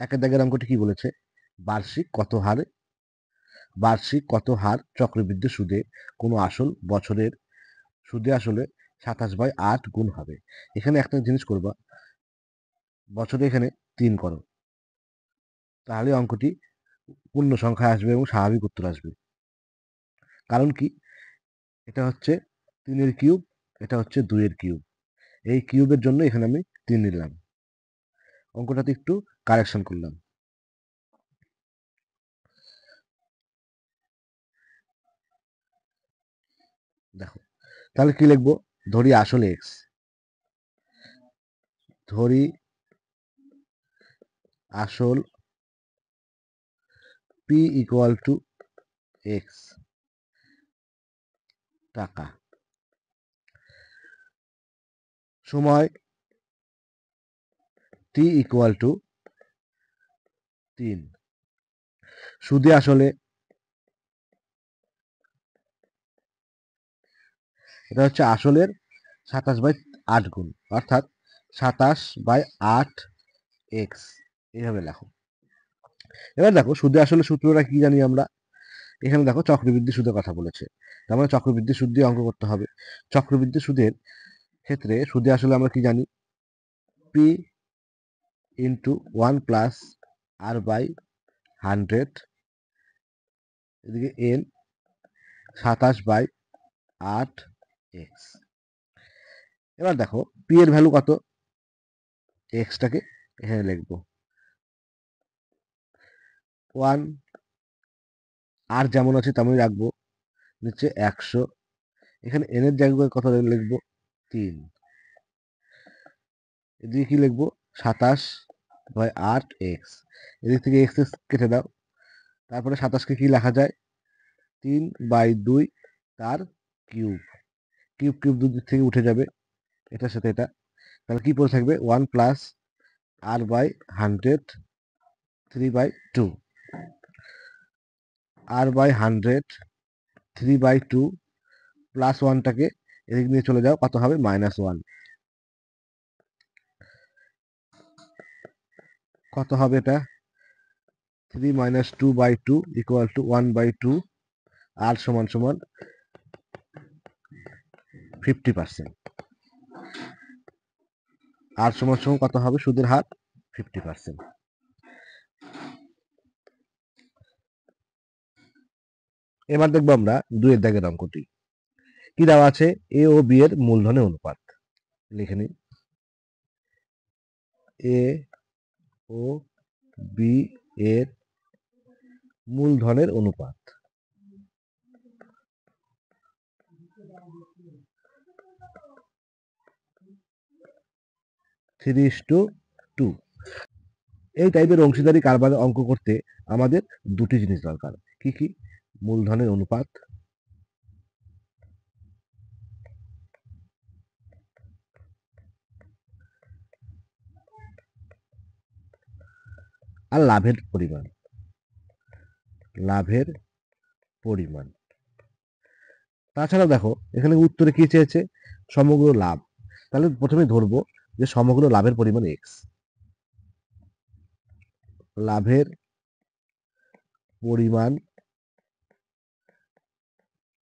একের দাগের অঙ্কটি কি বলেছে, বার্ষিক কত হার চক্রবৃদ্ধি সুদে কোনো আসল বছরের সুদে আসলে 27/8 গুণ হবে। এখানে একটা জিনিস করবা, বছরে এখানে 3 করো, তাহলে অঙ্কটি পূর্ণ সংখ্যায় আসবে এবং স্বাভাবিক উত্তর আসবে। কারণ কি, এটা হচ্ছে 3 এর কিউব, এটা হচ্ছে 2 এর কিউব, এই কিউবের জন্য এখানে আমি 3 নিলাম। অঙ্কটাতে একটু কারেকশন করলাম। দেখো, তাহলে কি লিখবো, ধরি আসল এক্স, ধরি আসল পি ইকুয়াল টু এক্স টাকা, সময় টি ইকুয়াল টু 3, সুদে আসলে, এটা হচ্ছে আসলের 27/8 গুণ, অর্থাৎ 27/8 এক্স, এইভাবে লেখো। এবার দেখো সুদে আসলে সূত্রটা কি জানি আমরা, এখানে দেখো চক্রবৃদ্ধি সুদের কথা বলেছে, তার মানে চক্রবৃদ্ধি সুদ দিয়ে অঙ্ক করতে হবে। চক্রবৃদ্ধি সুদের ক্ষেত্রে সুদে আসলে আমরা কি জানি, পি ইন্টু 1+r/100, এদিকে এন 27/8 এক্স। এবার দেখো পি এর ভ্যালু কত, এক্সটাকে এখানে লিখবো 1, আর যেমন আছে তেমনই রাখবো, নিচে 100, এখানে এন এর জায়গায় কত লিখবো 3, এদিকে কি লিখবো 27/8 এক্স, এদিক থেকে এক্স কেটে দাও, তারপরে 27কে কি লেখা যায়, 3/2 তার কিউব, কিউব কিউব দুদিক থেকে উঠে যাবে, এটার সাথে এটা, তাহলে কি পড়ে থাকবে 1+r/100 3/2, r/100 3/2 প্লাস 1টাকে এদিক নিয়ে চলে যাও, কত হবে -1, কত হবে এটা 3 - 2/2 ইকুয়াল টু 1/2, আর সমান সমান 50%, আর সমান সমান কত হবে সুদের হার 50%। এবার দেখবো আমরা 2 এর দাগের অঙ্কটি, কি দেওয়া আছে, এ ও বি এর মূলধনের অনুপাত, লিখে নিই, এ ও বি এর মূলধনের অনুপাত 3:2। এই টাইপের অংশীদারি কারবারের অঙ্ক করতে আমাদের দুটি জিনিস দরকার, কি কি, মূলধনের অনুপাত আর লাভের পরিমাণ। তাছাড়া দেখো এখানে উত্তরে কি চেয়েছে, সমগ্র লাভ, তাহলে প্রথমে ধরবো যে সমগ্র লাভের পরিমাণ এক্স, লাভের পরিমাণ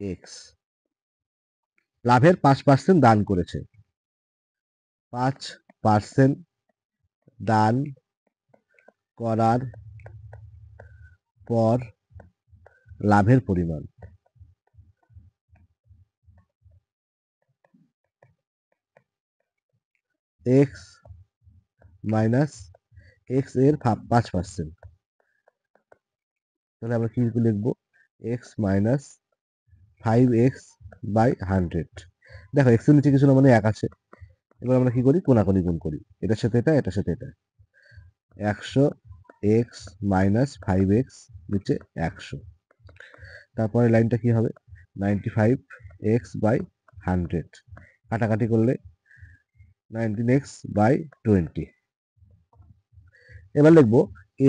এক্স, লাভের 5% দান করেছে, 5% দান করার পর লাভের পরিমাণ, এক্স মাইনাস এক্স এর 5%, তাহলে আমরা কি লিখবো, এক্স মাইনাস 5x/100। দেখো এক্স এর নিচে কিছু না, মানে 1 আছে, এবার আমরা কি করি, কোনাকুনি গুণ করি, এটার সাথে এটা, এটার সাথে এটা, 100 এক্স মাইনাস 5x, নিচে 100, তারপরে লাইনটা কি হবে 95x/100, কাটাকাটি করলে 19x/20। এবার লিখবো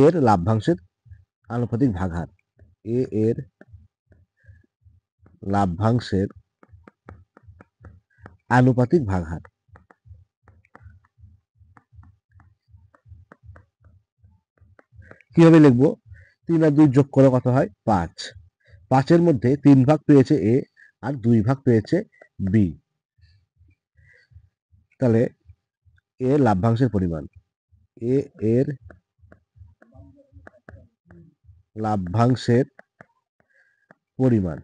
এর লাভ্যাংশের আনুপাতিক ভাগহার, এ এর লাভ্যাংশের আনুপাতিক ভাগহার, কিভাবে লিখবো? 3 আর 2 যোগ করে কত হয়? 5। 5 এর মধ্যে 3 ভাগ পেয়েছে এ আর 2 ভাগ পেয়েছে বি। তাহলে এ লাভ্যাংশের পরিমাণ, এ এর লাভ্যাংশের পরিমাণ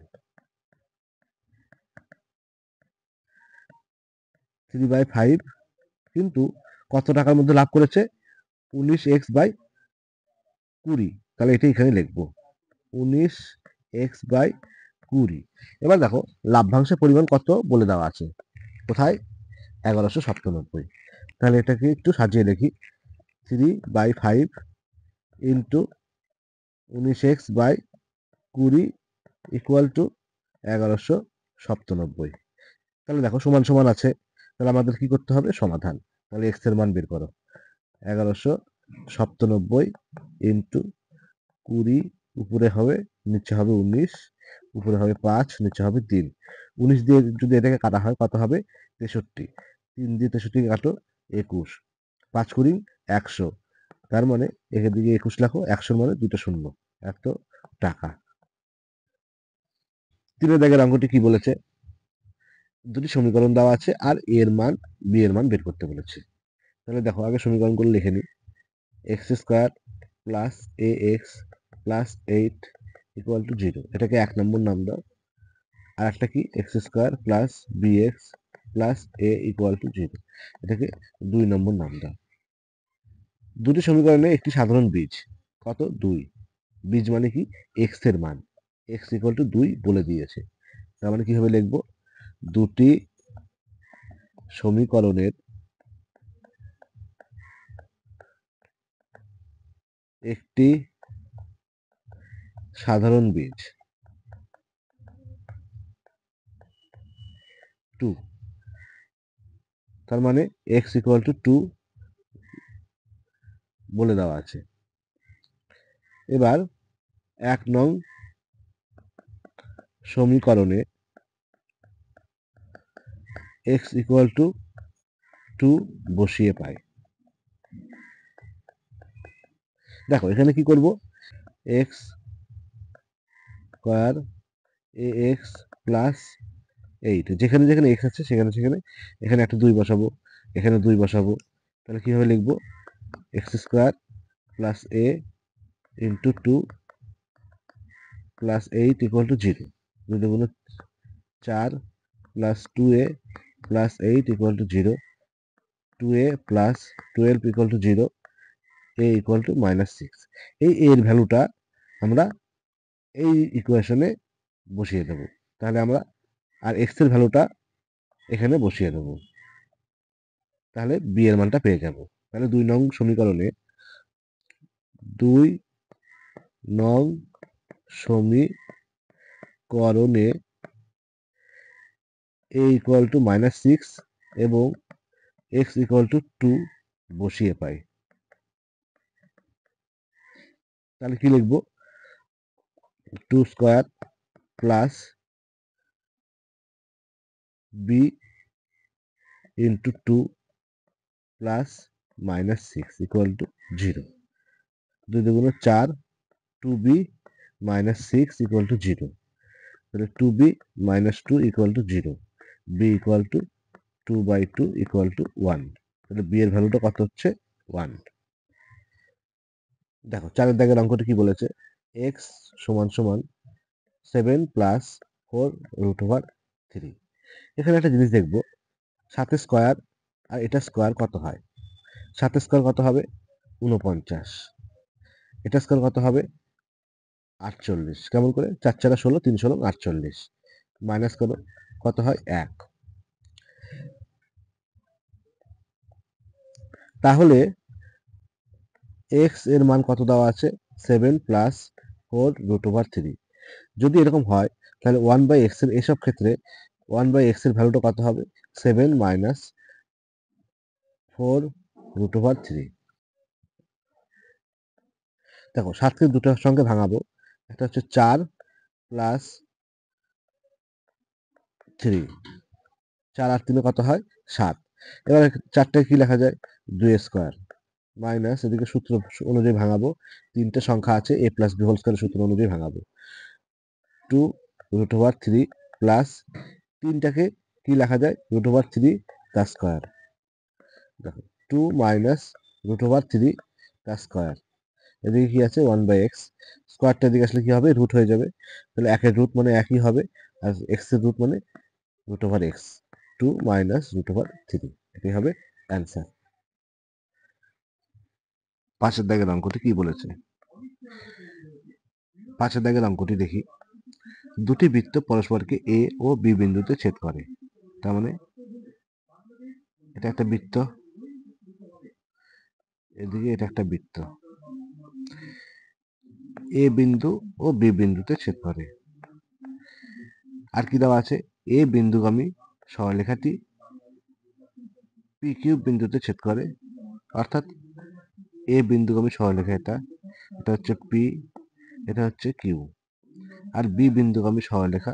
3/5, কিন্তু কত টাকার মধ্যে লাভ করেছে? 19x/20। তাহলে এটা এখানে লিখবো 19x/20। এবার দেখো লাভ্যাংশের পরিমাণ কত বলে দেওয়া আছে, কোথায়? 1197। তাহলে এটাকে একটু সাজিয়ে লিখি, 3/5 ইন্টু 19x/20 ইকুয়াল টু 1197। তাহলে দেখো সমান সমান আছে, তাহলে আমাদের কি করতে হবে? সমাধান। তাহলে এক্স এর মান বের করো, 1197 ইন্টু 20, উপরে হবে, নিচে হবে 19, উপরে হবে 5, নিচে হবে 3। 19 দিয়ে যদি এটাকে কাটা হয় কত হবে? 63। 3 দিয়ে 63 কাটো, 21। 5 কুড়ি 100। তার মানে এখান দিকে 21 লেখো, 100 মানে দুটো শূন্য, এত টাকা। 3 দাগের অঙ্কটি কি বলেছে? দুটি সমীকরণ দেওয়া আছে আর এ এর মান বি এর মান বের করতে বলেছে। তাহলে দেখো আগে সমীকরণগুলো লিখে নিই। X square plus a x plus 8 equal to 0, এটাকে 1 নম্বর নাম দাও। আর একটা কি? X square plus b x plus a equal to 0, এটাকে 2 নম্বর নাম দাও। দুটি সমীকরণে একটি সাধারণ বীজ কত? 2। বীজ মানে কি? এক্স এর মান, এক্স ইকুয়াল টু 2 বলে দিয়েছে। তার মানে কিভাবে লিখবো? দুটি সমীকরণের একটি সাধারণ বীজ 2। তার মানে x ইকুয়াল টু 2 বলে দেওয়া আছে। এবার 1 নং সমীকরণে x ইকুয়াল টু 2 বসিয়ে পাই। দেখো এখানে কি করব? x স্কয়ার এ এক্স প্লাস 8, যেখানে যেখানে x আছে সেখানে সেখানে এখানে একটা 2 বসাবো, এখানে 2 বসাবো। তাহলে কিভাবে লিখবো? x square plus a into 2 plus 8 equal to 0। 2 দুগুণ 4 plus 2a plus 8 equal to 0। 2a plus 12 equal to 0, a equal to -6। এই এর ভ্যালুটা আমরা এই ইকুয়েশনে বসিয়ে দেব। তাহলে আমরা আর x এর ভ্যালুটা এখানে বসিয়ে দেব, তাহলে b এর মানটা পেয়ে যাব। তাহলে 2 নং সমীকরণে 2 নং সমীকরণে a ইকুয়াল টু -6 এবং x ইকুয়াল টু 2 বসিয়ে পাই। তাহলে কি লিখবো? 2 square plus b into 2 plus -6 equal to 0। 2 দুগুণ 4, 2b -6 ইকুয়াল টু 0। তাহলে 2b -2 equal to 0, b equal to 2/2 equal to 1। তাহলে b এর ভ্যালুটা কত হচ্ছে? 1। দেখো 4 দাগের অঙ্কটা কি বলেছে? x সমান সমান 7 প্লাস 4 রুট ওভার 3। এখানে একটা জিনিস দেখবো, 7 স্কয়ার আর এটা স্কয়ার কত হয়? 7 স্কয়ার কত হবে? 49। এটা স্কয়ার কত হবে? 48। কেমন করে? 4 4 16, 3 16 48। মাইনাস করো, কত হয়? 1। তাহলে x এর মান কত দেওয়া আছে? 7 প্লাস 4 রুট ওভার 3। যদি এরকম হয় তাহলে 1/x এর এসব ক্ষেত্রে 1/x এর ভ্যালুটা কত হবে? 7 মাইনাস 4 রুট ওভার 3। দেখো 7কে দুটোর সঙ্গে ভাঙাবো, একটা হচ্ছে 4 প্লাস 3, 4 আর 3 কত হয়? 7। এবার 4টাকে কি লেখা যায়? 2 স্কয়ার মাইনাস এদিকে সূত্র অনুযায়ী ভাঙাবো, তিনটে সংখ্যা আছে a plus b whole square সূত্র অনুযায়ী ভাঙাবো। 2√3 প্লাস তিনটাকে কি লেখা যায় √3 তার স্কয়ার। দেখো 2 মাইনাস √3 তার স্কয়ার, এদিকে কি আছে 1/x, স্কয়ারটা এদিকে আসলে কি হবে রুট হয়ে যাবে, তাহলে একের রুট মানে একই হবে, আর এক্স এর রুট মানে √x, 2 মাইনাস √3, এটাই হবে অ্যান্সার। পাশের দাগের অঙ্কটি কি বলেছে, পাশের দাগের অঙ্কটি দেখি। দুটি বৃত্ত পরস্পরকে এ ও বি বিন্দুতে ছেদ করে, তার মানে এটা একটা বৃত্ত, এদিকে এটা একটা বৃত্ত, এ বিন্দু ও বি বিন্দুতে ছেদ করে। আর কি দেওয়া আছে, এ বিন্দুগামী সরলরেখাটি পি কিউ বিন্দুতে ছেদ করে, অর্থাৎ এ বিন্দুগামী সরলরেখা এটা, এটা হচ্ছে পি, এটা হচ্ছে কিউ, আর বি বিন্দুগামী সরলরেখা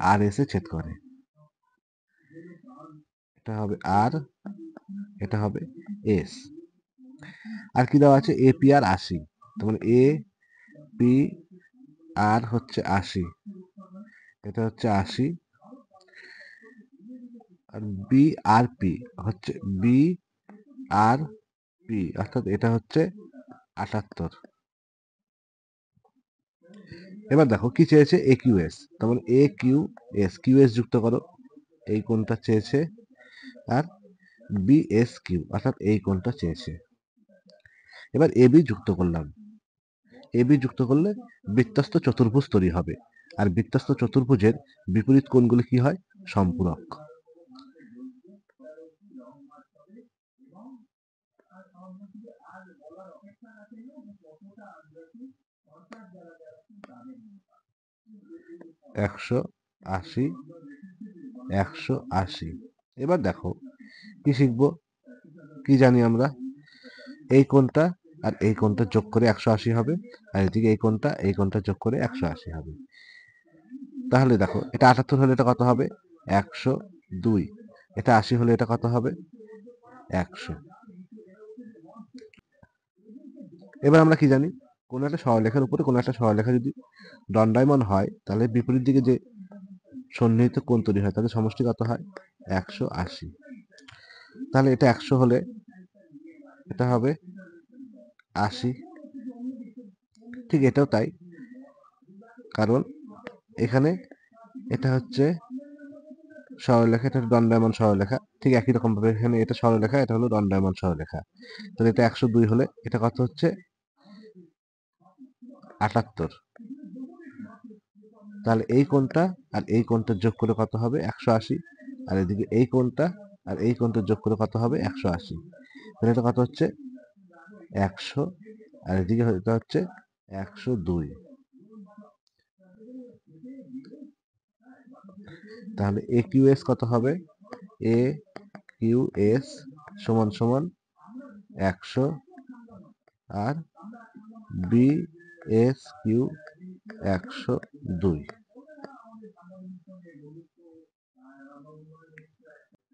আর এস এ ছেদ করে, এটা হবে আর, এটা হবে এস। আর কি দেওয়া আছে, এ পি আর 80, তার মানে এ পি আর হচ্ছে 80, এটা হচ্ছে 80, আর বি আর পি হচ্ছে বি আর পি, অর্থাৎ এটা হচ্ছে 78। এবার দেখো কি চেয়েছে, এ কিউ এস, তার মানে এ কিউ এস, কিউ এস যুক্ত করো, এই কোণটা চেয়েছে, আর বি এস কিউ অর্থাৎ এই কোণটা চেয়েছে। এবার এ বি যুক্ত করলাম, এ বি যুক্ত করলে বৃত্তস্থ চতুর্ভুজ তৈরি হবে, আর বৃত্তস্থ চতুর্ভুজের বিপরীত কোণগুলি কি হয়, সম্পূরক। একশো আশি, 180। এবার দেখো কি শিখবো, কি জানি আমরা, এই কোণটা আর এই কোণটা যোগ করে 180 হবে, আর এদিকে এই কোণটা যোগ করে 180 হবে। তাহলে দেখো এটা 78 হলে এটা কত হবে, 102, এটা 80 হলে এটা কত হবে, 100। এবার আমরা কি জানি, কোন একটা সরলরেখার উপরে কোন একটা সরলরেখা যদি দণ্ডায়মান হয়, তাহলে বিপরীত দিকে যে সন্নিহিত কোণ তৈরি হয় তাদের সমষ্টি কত হয়, 180। তাহলে এটা 100 হলে এটা হবে 80, ঠিক এটাও তাই, কারণ এখানে এটা হচ্ছে সরলরেখা, এটা দণ্ডায়মান সরলরেখা, ঠিক একই রকম ভাবে এখানে এটা সরলরেখা, এটা হলো দণ্ডায়মান সরলরেখা, তাহলে এটা 102 হলে এটা কত হচ্ছে 78। তাহলে এই কোণটা আর এই কোণটা যোগ করে কত হবে, 180, আর এদিকে এই কোণটা আর এই কোণটা যোগ করে কত হবে, 180, তাহলে এটা কত হচ্ছে 100, আর এদিকে এটা হচ্ছে 102। তাহলে এ কিউ এস কত হবে, এ কিউ এস সমান সমান 100, আর বি এস কিউ 102।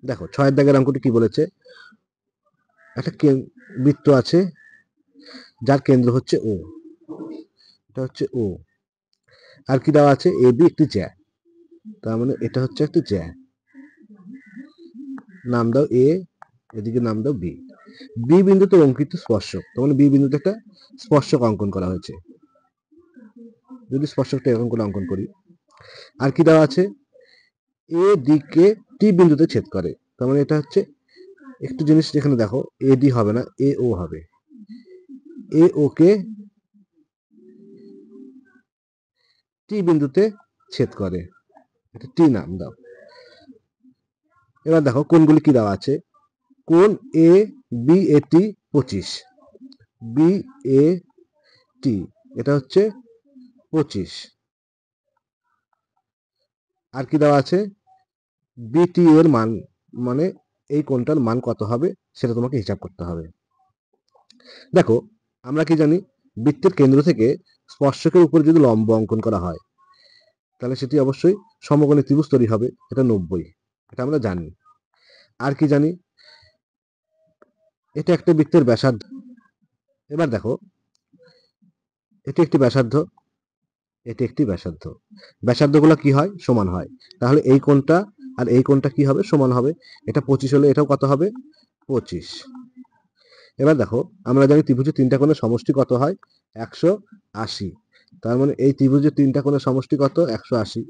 দেখো 6 দাগের অঙ্কটি কি বলেছে, একটা বৃত্ত আছে যার কেন্দ্র হচ্ছে ও, এটা হচ্ছে ও, আর কি দেওয়া আছে, এ বি একটি জ্যা, তার মানে এটা হচ্ছে একটি জ্যা, নাম দাও এ, এদিকে নাম দাও বি, বি বিন্দুতে অঙ্কিত স্পর্শক, তার মানে বি বিন্দুতে একটা স্পর্শক অঙ্কন করা হয়েছে, যদি স্পর্শকটা এরকম করে অঙ্কন করি। আর কি দেওয়া আছে, এ দিকে টি বিন্দুতে ছেদ করে, তার মানে এটা হচ্ছে, একটু জিনিস এখানে দেখো, এ ডি হবে না, এ ও হবে, এ ওকে টি বিন্দুতে ছেদ করে, এটা টি নাম দাও। এবার দেখো কোণগুলি কি দেওয়া আছে, কোণ A B A T 25, B A টি এটা হচ্ছে 25, আর কি দেওয়া আছে, বিটি এর মান, মানে এই কোণটার মান কত হবে সেটা তোমাকে হিসাব করতে হবে। দেখো আমরা কি জানি, বৃত্তের কেন্দ্র থেকে স্পর্শকের উপর যদি লম্ব অঙ্কন করা হয় তাহলে সেটি অবশ্যই সমকোণী ত্রিভুজ তৈরি হবে, এটা 90, এটা আমরা জানি। আর কি জানি, এটা একটা বৃত্তের ব্যাসার্ধ, এবার দেখো, এটি একটি ব্যাসার্ধ, এটি একটি ব্যাসার্ধ। ব্যাসার্ধগুলো কি হয়? সমান হয়। তাহলে এই কোণটা আর এই কোণটা কি হবে? সমান হবে। এটা 25 হলে এটাও কত হবে? 25। এবার দেখো, আমরা জানি ত্রিভুজের তিনটা কোণের সমষ্টি কত হয়? 180। তার মানে এই ত্রিভুজের তিনটা কোণের সমষ্টি কত? 180।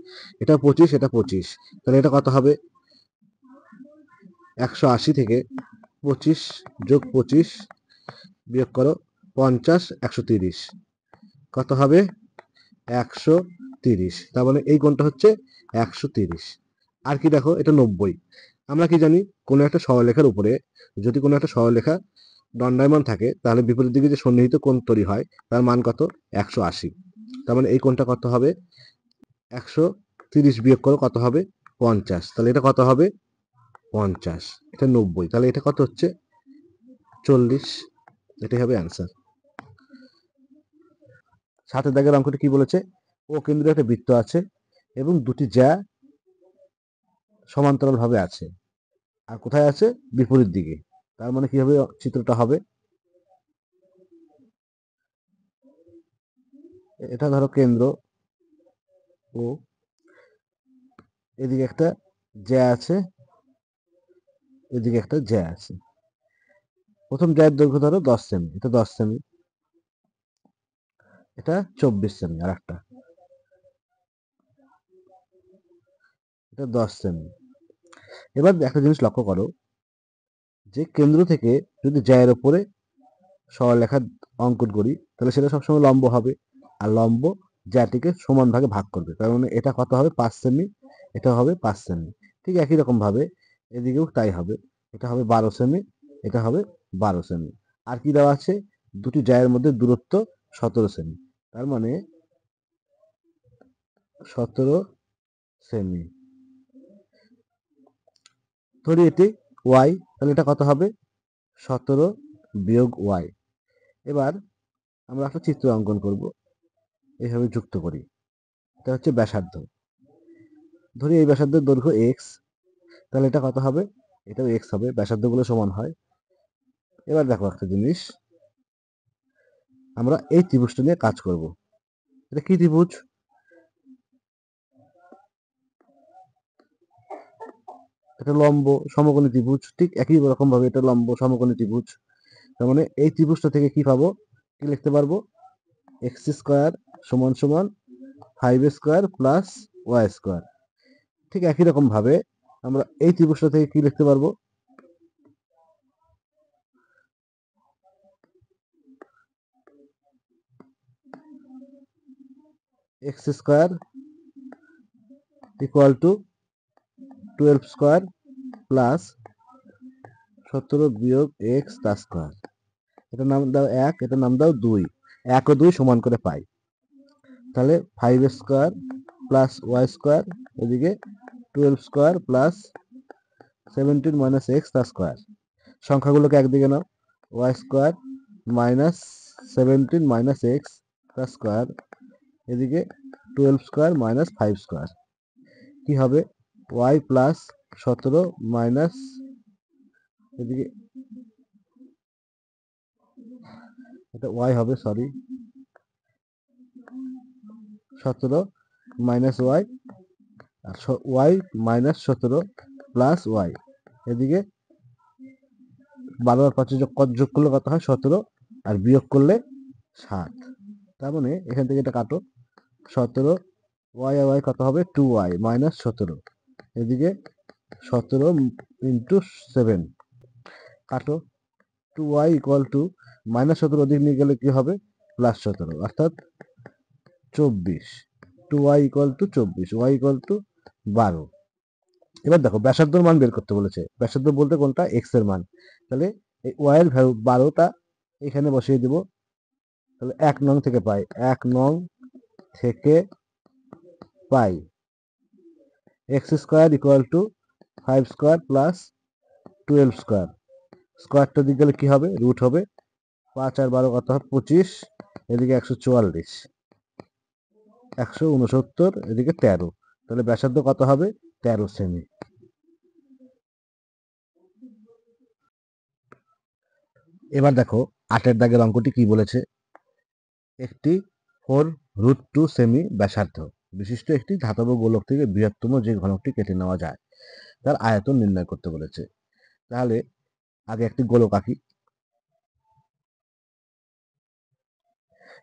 এটা 25, এটা 25। তাহলে এটা কত হবে? 180 থেকে 25 যোগ 25 বিয়োগ করো 50, 130। কত হবে? 130। তার মানে এই কোণটা হচ্ছে 130। আর কি দেখো, এটা 90। আমরা কি জানি? কোনো একটা সরলরেখার উপরে যদি কোনো একটা সরলরেখা দণ্ডায়মান থাকে, তাহলে বিপরীত দিকে যে সন্নিহিত কোণ তৈরি হয় তার মান কত? 180। তার মানে এই কোণটা কত হবে? 130 বিয়োগ করো কত হবে? 50। তাহলে এটা কত হবে? 50। এটা 90। তাহলে এটা কত হচ্ছে? 40। এটাই হবে অ্যান্সার। 7 দাগের অঙ্কটি কি বলেছে? ও কেন্দ্রে একটা বৃত্ত আছে এবং দুটি জ্যা সমান্তরাল ভাবে আছে। আর কোথায় আছে? বিপরীত দিকে। তার মানে কিভাবে চিত্রটা হবে? এটা ধরো কেন্দ্র ও, এদিকে একটা জ্যা আছে, এদিকে একটা জ্যা আছে। প্রথম জ্যায়ের দৈর্ঘ্য ধরো 10 সেমি, এটা 10 সেমি, এটা 24 সেমি, আর একটা এটা 10 সেমি। এবার একটা জিনিস লক্ষ্য করো, যে কেন্দ্র থেকে যদি জ্যায়ের ওপরে সরলরেখা অঙ্কন করি, তাহলে সেটা সবসময় লম্ব হবে। আর লম্ব জ্যাটিকে সমান ভাগে ভাগ করবে। তার মানে এটা কত হবে? 5 সেমি, এটা হবে 5 সেমি। ঠিক একই রকম ভাবে এদিকেও তাই হবে। এটা হবে 12 সেমি, এটা হবে 12 সেমি। আর কি দেওয়া আছে? দুটি জ্যায়ের মধ্যে দূরত্ব 17 সেমি। তার মানে 17 সেমি। ধরি এটি ওয়াই, তাহলে এটা কত হবে? 17 বিয়োগ ওয়াই। এবার আমরা একটা চিত্র অঙ্কন করব, এইভাবে যুক্ত করি। এটা হচ্ছে ব্যাসার্ধ। ধরি এই ব্যাসার্ধের দৈর্ঘ্য এক্স, তাহলে এটা কত হবে? এটাও এক্স হবে, ব্যাসার্ধগুলো সমান হয়। এবার দেখো একটা জিনিস, আমরা এই ত্রিভুজটা নিয়ে কাজ করব। এটা কি ত্রিভুজ? এটা লম্ব সমকোণী ত্রিভুজ। ঠিক একই রকম ভাবে এটা লম্ব সমকোণী ত্রিভুজ। তার মানে এই ত্রিভুজটা থেকে কি পাবো? কি লিখতে পারবো? এক্স স্কোয়ার সমান সমান 5 স্কোয়ার প্লাস ওয়াই স্কোয়ার। ঠিক একই রকম ভাবে আমরা এই ত্রিভুজটা থেকে কি লিখতে পারবো? X square equal two 12 square plus 17 বিয়োগ এক্স তার স্কোয়ার। এটার নাম দাও 1, এটার নাম দাও 2। 1 ও 2 সমান করে পাই। তাহলে 5 স্কোয়ার প্লাস ওয়াই স্কোয়ার, এদিকে 12 স্কোয়ার প্লাস 17 মাইনাস এক্স তার স্কোয়ার। সংখ্যাগুলোকে একদিকে নাও, Y square minus 17 minus X তার স্কোয়ার, এদিকে 12 স্কোয়ার মাইনাস 5 স্কোয়ার। কি হবে? ওয়াই প্লাস 17 মাইনাস, এদিকে এটা ওয়াই হবে, সরি, 17 মাইনাস ওয়াই, আর ওয়াই মাইনাস 17 প্লাস ওয়াই, এদিকে 12 আর 5 যোগ করলে কত হয়? 17, আর বিয়োগ করলে 7। তার মানে এখান থেকে এটা কাটো, 17 ওয়াই আর ওয়াই কত হবে? 2y মাইনাস 17, এদিকে 17 ইন্টু 7 কাটো, 2y ইকুয়াল টু মাইনাস 17 ওদিক নিয়ে গেলে কি হবে? প্লাস 17, অর্থাৎ 24। 2y equal to 24, y equal to 12। এবার দেখো ব্যাসার্ধর মান বের করতে বলেছে। ব্যাসার্ধ বলতে কোনটা? এক্স এর মান। তাহলে এই ওয়াই এর ভ্যালু 12টা এখানে বসিয়ে দিব। তাহলে 1 নং থেকে পাই, 1 নং থেকে পাই X square equal to 5 square plus 12 square. স্কোয়ারটা দিকে গেলে কি হবে? রুট হবে। 5 আর 12 কত হবে? 25, এদিকে 144, 169, এদিকে 13। তাহলে ব্যাসার্ধ কত হবে? 13 সেমি। এবার দেখো, 8 দাগের অঙ্কটি কি বলেছে? একটি 4√2 সেমি ব্যাসার্ধ বিশিষ্ট একটি ধাতব গোলক থেকে বৃহত্তম যে ঘনকটি কেটে নেওয়া যায় তার আয়তন নির্ণয় করতে বলেছে। তাহলে আগে একটি গোলক আঁকি।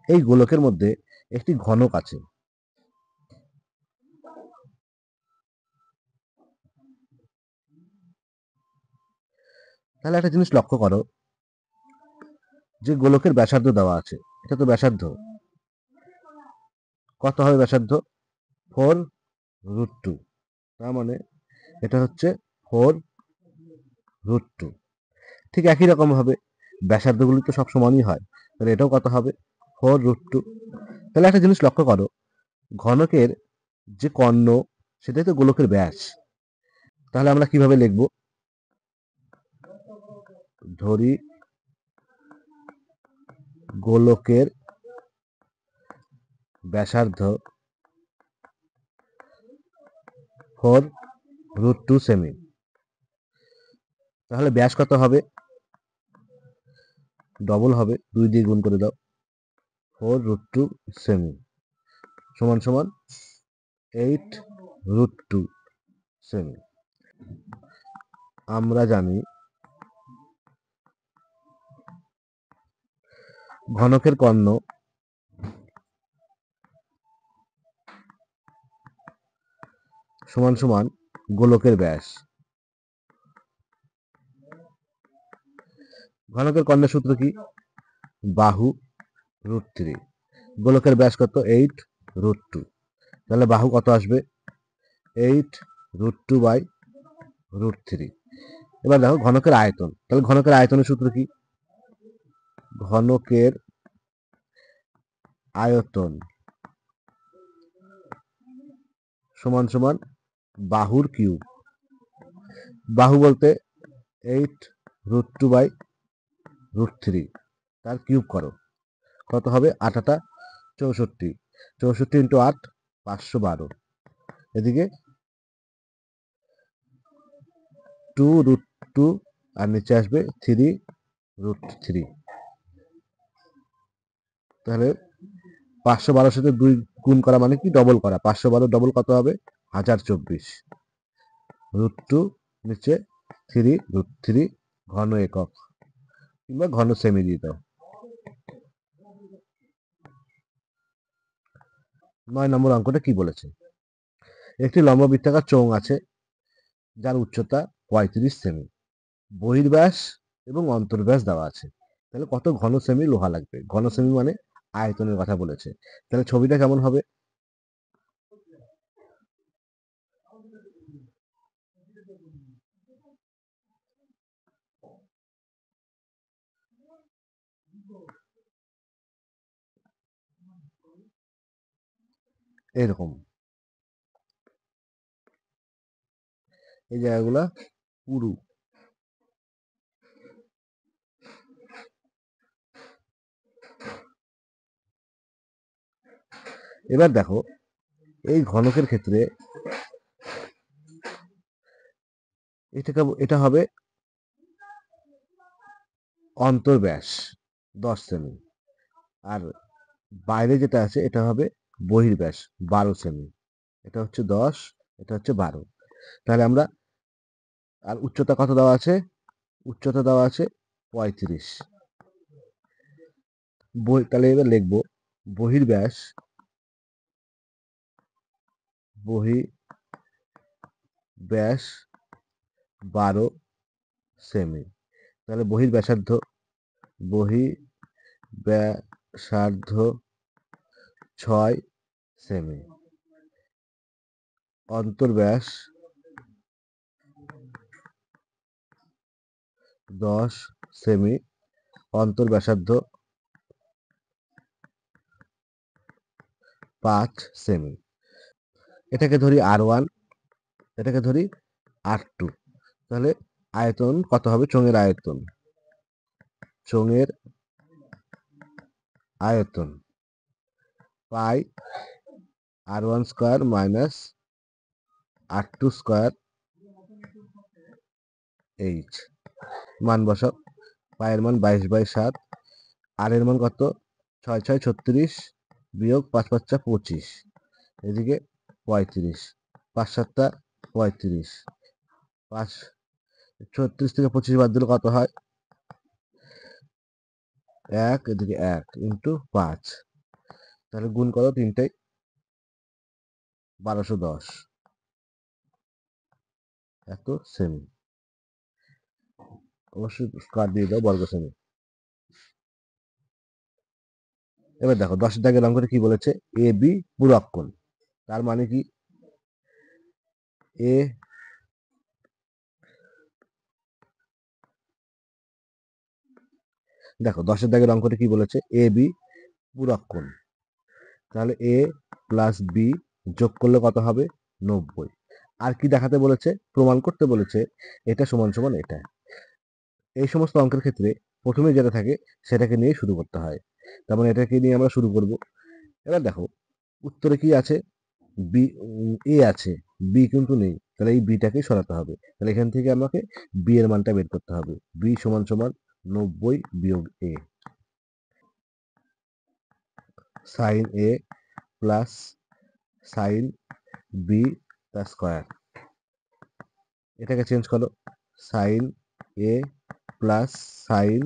এই গোলকের মধ্যে একটি ঘনক আছে। তাহলে একটা জিনিস লক্ষ্য করো, যে গোলকের ব্যাসার্ধ দেওয়া আছে, এটা তো ব্যাসার্ধ, কত হবে ব্যাসার্ধ? 4√2, তার মানে এটা হচ্ছে 4√2। ঠিক একই রকম ভাবে ব্যাসার্ধগুলি তো সব সমানই হয়, তাহলে এটাও কত হবে? 4√2। তাহলে একটা জিনিস লক্ষ্য করো, ঘনকের যে কর্ণ সেটাই তো গোলকের ব্যাস। তাহলে আমরা কিভাবে লিখব? ধরি গোলকের ব্যাসার্ধ 4√2 সেমি। তাহলে ব্যাস কত হবে? ডবল হবে, 2 দিয়ে গুণ করে দাও। 4√2 সেমি সমান সমান 8√2 সেমি। আমরা জানি ঘনকের কর্ণ সমান সমান গোলকের ব্যাস। ঘনকের কর্ণের সূত্র কি? বাহু √3। গোলকের ব্যাস কত? 8√2। তাহলে বাহু কত আসবে? 8√2/√3। এবার দেখো ঘনকের আয়তন। তাহলে ঘনকের আয়তনের সূত্র কি? ঘনকের আয়তন সমান সমান বাহুর কিউব। বাহু বলতে 8√2/√3, তার কিউব করো, কত হবে? 8 64, 64 ইন্টু 8 512। এদিকে 2√2 আর নিচে আসবে 3√3। তাহলে 512 সাথে 2 গুণ করা মানে কি? ডবল করা। 512 ডবল কত হবে? 1024। √2 নিচে 3√3 ঘন একক কিংবা ঘন সেমি দিয়ে দাও। 9 নম্বর অঙ্কটা কি বলেছে? একটি লম্ববৃত্তাকার চোঙ আছে যার উচ্চতা 35 সেমি, বহির্ব্যাস এবং অন্তর্ব্যাস দেওয়া আছে। তাহলে কত ঘন সেমি লোহা লাগবে? ঘন সেমি মানে আয়তনের কথা বলেছে। তাহলে ছবিটা কেমন হবে? এরকম, এই জায়গাগুলা পুরু। এবার দেখো এই ঘনকের ক্ষেত্রে এটা হবে অন্তর্ব্যাস 10 সেমি, আর বাইরে যেটা আছে এটা হবে বহির্ব্যাস 12 সেমি। এটা হচ্ছে 10, এটা হচ্ছে 12। তাহলে আমরা, আর উচ্চতা কত দেওয়া আছে? উচ্চতা দেওয়া আছে 35। তাহলে এবার লিখবো বহির্ব্যাস, বহির্ব্যাস 12 সেমি। তাহলে বহির্ব্যাসার্ধ 6 সেমি, অন্তর্ব্যাস 10 সেমি, অন্তর্ব্যাসার্ধ 5 সেমি। এটাকে ধরি R1, এটাকে ধরি R2। তাহলে আয়তন কত হবে? চোঙের আয়তন, চোঙের আয়তন পাই R1 square minus R2 square H। মান বসাও। পায়ের মান 22/7, আর এর মান কত? 6 6 36 বিয়োগ 5 5 25, এদিকে 35, 5 7 35, 5 36 থেকে 25 বাদ দিলে কত হয়? 1, এদিকে 1 ইন্টু 5, তাহলে গুণ করো তিনটাই, 1210 এত সেমি। অবশ্যই স্কয়ার দিয়ে দাও বর্গ সেমি। এবার দেখো 10 দাগের অঙ্কটা কি বলেছে? এ বি পূরক কোণ। তার মানে কি? এ দেখো 10 দাগের অঙ্কটা কি বলেছে? এ বি পূরক কোণ। তাহলে এ প্লাস বি যোগ করলে কত হবে? 90। আর কি দেখাতে বলেছে? প্রমাণ করতে বলেছে এটা সমান সমান এটা। এই সমস্ত অঙ্কের ক্ষেত্রে প্রথমে যেটা থাকে সেটাকে নিয়ে শুরু করতে হয়। তার মানে এটাকে নিয়ে আমরা শুরু করব। এবার দেখো উত্তরে কি আছে? বি, এ আছে, বি কিন্তু নেই, তাহলে এই বিটাকে সরাতে হবে। তাহলে এখান থেকে আমাকে বি এর মানটা বের করতে হবে। বি সমান সমান 90 বিয়োগ এ, সাইন এ প্লাস সাইন বি তার স্কয়ার। এটাকে চেঞ্জ করো, সাইন এ প্লাস সাইন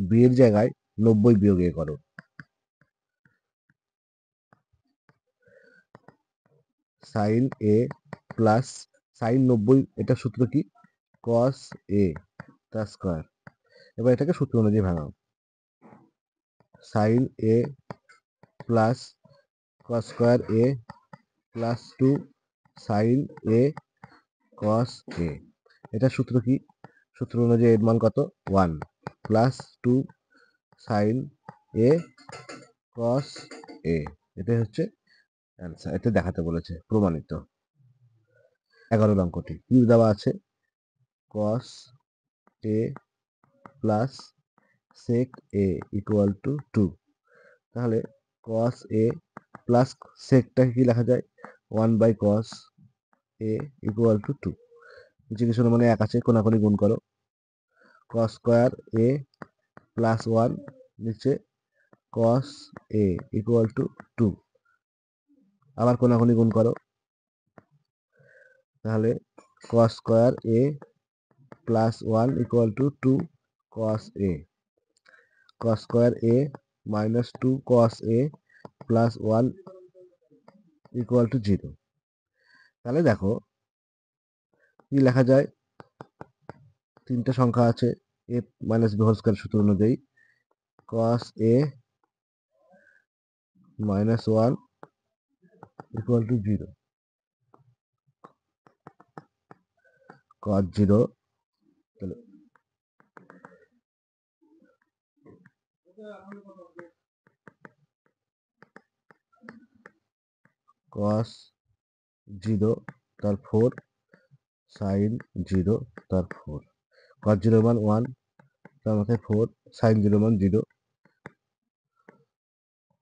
বি এর জায়গায় 90 বিয়োগ এ করো, সাইন এ প্লাস সাইন 90, এটা সূত্র কি? কস এ তার স্কয়ার। এবার এটাকে সূত্র অনুযায়ী ভাঙাও, সাইন এ প্লাস কস স্কয়ার এ প্লাস 2 সাইন এ কস এ। এটা সূত্র কি? সূত্র অনুযায়ী এর মান কত? 1 প্লাস 2 সাইন এ কস এ। এটাই হচ্ছে অ্যান্সার। এটা দেখাতে বলেছে, প্রমাণিত। 11 অঙ্কটি কি দেওয়া আছে? Cos A plus sec A equal to 2। তাহলে কস এ প্লাস সেকটাকে কি লেখা যায়? 1 by cos a equal to 2। নিচে কিছু মানে 1 আছে, কোনাকুনি গুণ করো, কস স্কয়ার এ প্লাস 1, নিচে কস এ ইকুয়াল টু 2, আবার কোনাকুনি গুণ করো, তাহলে কস square A plus 1 equal to 2 cos A, cos square A minus 2 cos A plus 1 equal to 0। তাহলে দেখো কি লেখা যায়? তিনটা সংখ্যা আছে, এ মাইনাস বি হোল স্কয়ার সূত্র অনুযায়ী কস এ মাইনাস 1 ইকুয়াল টু 0, কস 0, তাহলে কস 0 তার 4 সাইন 0 তার 4, কস 0 মান 1, তার মাথায় 4, সাইন 0 মান 0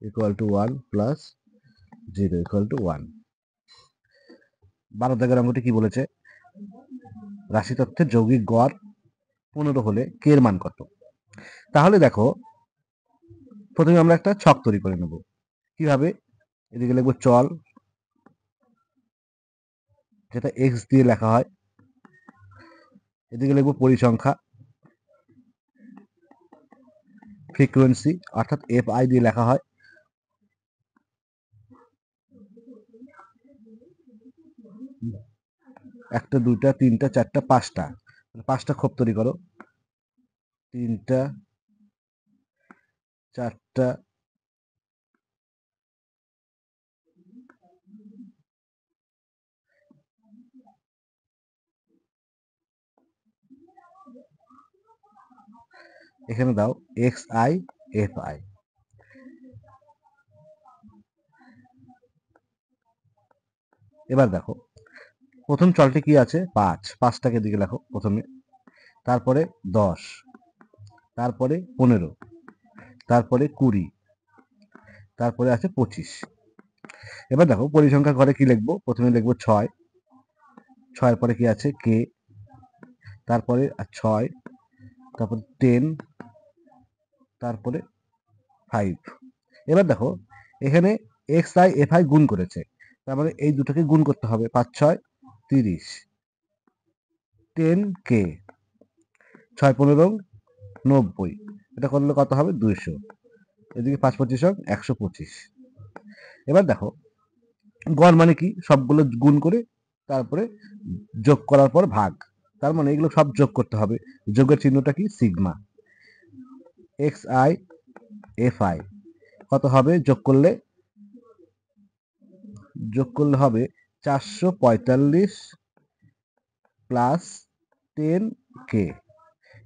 equal to 1 plus 0 equal to 1। 12 দাগের অঙ্কটি কি বলেছে? রাশি তথ্যের যৌগিক গড় 15 হলে কে এর মান কত? তাহলে দেখো প্রথমে আমরা একটা ছক তৈরি করে নেব। কিভাবে? এদিকে লিখবো চল, যেটা এক্স দিয়ে লেখা হয়, এদিকে লিখবো পরিসংখ্যা, ফ্রিকোয়েন্সি অর্থাৎ এফ আই দিয়ে লেখা হয়, একটা দুইটা তিনটা চারটা পাঁচটা, পাঁচটা খোপ তৈরি করো, তিনটা চারটা এখানে দাও এক্স আই এফ আই। এবার দেখো প্রথম চলটি কি আছে? 5, 5টাকে দিকে লেখো প্রথমে, তারপরে 10, তারপরে 15, তারপরে 20, তারপরে আছে 25। এবার দেখো পরিসংখ্যা ঘরে কি লিখবো? প্রথমে লিখবো 6, 6 এর পরে কি আছে? কে, তারপরে 6, তারপরে 10, তারপরে 5। এবার দেখো এখানে xi fi গুণ করেছে, তার মানে এই দুটোকে গুণ করতে হবে। 5 6 30, 10k, 6 15 90, এটা করলে কত হবে 200, এদিকে 5 25 125। এবার দেখো গড় মানে কি, সবগুলো গুণ করে তারপরে যোগ করার পর ভাগ, তার মানে এগুলো সব যোগ করতে হবে। যোগের চিহ্নটা কি, সিগমা। xi fi কত হবে, যোগ করলে হবে 445 প্লাস 10k,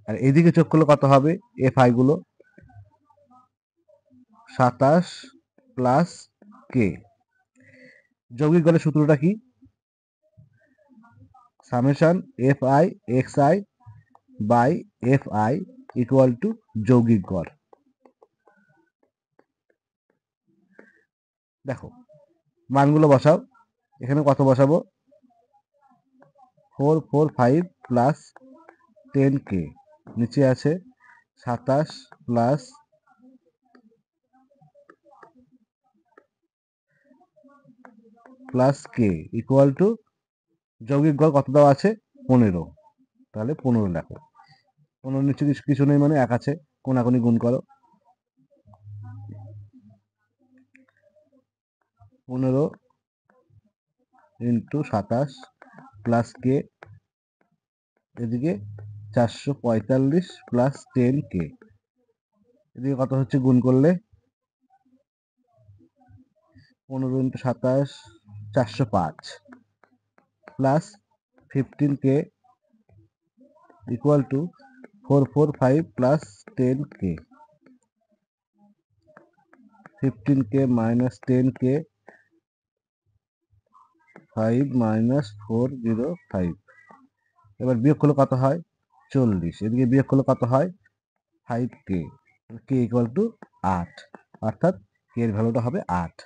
আর এদিকে যোগ করলে কত হবে, fi গুলো 27 প্লাস k। যৌগিক গড়ের সূত্রটা কি, summation fi xi by fi equal to যৌগিক গড়। দেখো মানগুলো বসাও, এখানে কত বসাবো, 445 প্লাস 10k, নিচে আছে 27 প্লাস k ইকুয়াল টু যৌগিক গড় কত দেওয়া আছে, 15, তাহলে 15 লেখো। 15 নিচে কিছু নেই মানে 1 আছে, কোনাকুনি গুণ করো, 15 ইন্টু 27 প্লাস k, এদিকে 445 প্লাস 10k, এদিকে কত হচ্ছে গুণ করলে 15 into 27 405 plus 15k equal to 445 plus 10k, 15k minus 10k, 5 minus 405। এবার বিয়োগ করলে কত হয় 40, এদিকে বিয়োগ করলে কত হয় 5k, k ইকুয়াল টু 8, অর্থাৎ k এর ভ্যালুটা হবে 8।